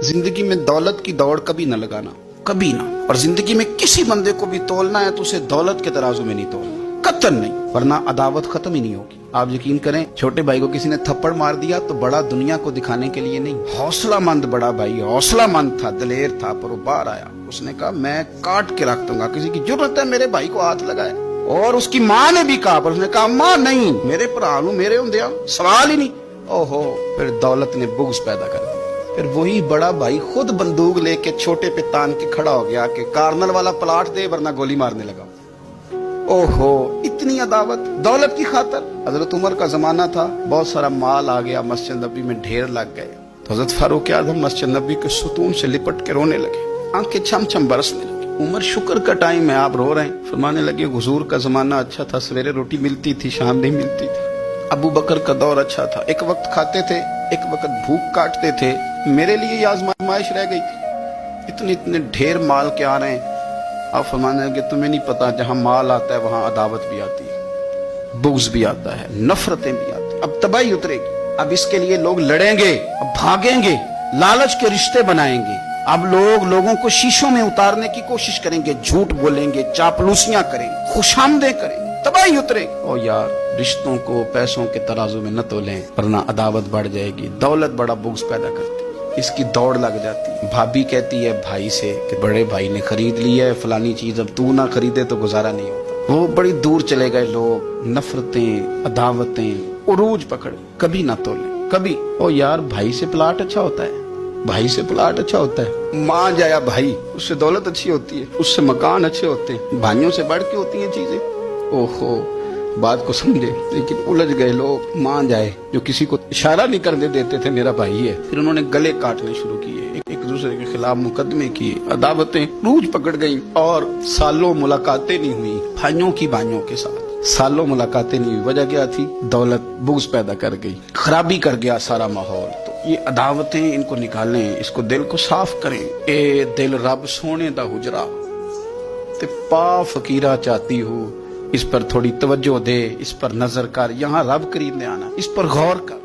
जिंदगी में दौलत की दौड़ कभी न लगाना, कभी ना। और जिंदगी में किसी बंदे को भी तोलना है तो उसे दौलत के तराजू में नहीं तोलना, कतन नहीं, वरना अदावत खत्म ही नहीं होगी। आप यकीन करें, छोटे भाई को किसी ने थप्पड़ मार दिया तो बड़ा दुनिया को दिखाने के लिए नहीं, हौसलामंद बड़ा भाई हौसलामंद था, दलेर था, पर वो बाहर आया। उसने कहा मैं काट के रख दूंगा, किसी की जरूरत है मेरे भाई को हाथ लगाए। और उसकी माँ ने भी कहा, पर उसने कहा माँ नहीं, मेरे भरा मेरे होंदे सवाल ही नहीं। ओहो, फिर दौलत ने बुग़्ज़ पैदा कर दिया। फिर वही बड़ा भाई खुद बंदूक लेके छोटे पे तान के खड़ा हो गया कि कार्नल वाला प्लाट दे वरना गोली मारने लगा। ओहो, इतनी अदावत दौलत की खातर। हजरत उमर का जमाना था, बहुत सारा माल आ गया, मस्जिद नबी में ढेर लग गए। तो हजरत फारूक आज़म मस्जिद नबी के सुतून से लिपट के रोने लगे, आंखें छम छम बरसने लगी। उमर शुक्र का टाइम है, आप रो रहे हैं। फरमाने लगे हुजूर का जमाना अच्छा था, सवेरे रोटी मिलती थी, शाम नहीं मिलती थी। अबू बकर का दौर अच्छा था, एक वक्त खाते थे, एक वक्त भूख काटते थे। मेरे लिए ये आजमाइश रह गई थी। इतने इतने ढेर माल के आ रहे हैं। आप फरमाने लगे तुम्हें नहीं पता, जहां माल आता है वहां अदावत भी आती है, बुग़्ज़ भी आता है, नफरतें भी आती है। अब तबाही उतरेगी, अब इसके लिए लोग लड़ेंगे, अब भागेंगे, लालच के रिश्ते बनाएंगे। अब लोगों को शीशों में उतारने की कोशिश करेंगे, झूठ बोलेंगे, चापलूसियां करेंगे, खुशामदें करेंगे, तबाही उतरेगी। ओ यार, रिश्तों को पैसों के तराजू में न तोलें, वरना अदावत बढ़ जाएगी। दौलत बड़ा बुग़्ज़ पैदा करती है, इसकी दौड़ लग जाती है। भाभी कहती है भाई से कि बड़े भाई ने खरीद ली है फलानी चीज, अब तू ना खरीदे तो गुजारा नहीं होता। वो बड़ी दूर चले गए लोग, नफरतें, अदावतें उरूज पकड़े, कभी ना तोले, कभी। ओ यार, भाई से प्लाट अच्छा होता है, भाई से प्लाट अच्छा होता है। माँ जाया भाई, उससे दौलत अच्छी होती है, उससे मकान अच्छे होते हैं, भाइयों से बढ़ के होती हैं चीजें। ओहो, बात को समझे, लेकिन उलझ गए लोग। मान जाए जो किसी को इशारा नहीं करने देते थे मेरा भाई है, फिर उन्होंने गले काटने शुरू किए, एक दूसरे के खिलाफ मुकदमे किए, अदावतें रूज पकड़ गई और सालों मुलाकातें नहीं हुई भाइयों की भाइयों के साथ। सालों मुलाकातें नहीं हुई, वजह क्या थी? दौलत बुग़्ज़ पैदा कर गई, खराबी कर गया सारा माहौल। तो ये अदावतें, इनको निकालें, इसको दिल को साफ करें। ए दिल रब सोने दा हुजरा ते पा फकीरा चाहती हूँ, इस पर थोड़ी तवज्जो दे, इस पर नजर कर, यहाँ रब करीब ने आना, इस पर गौर कर।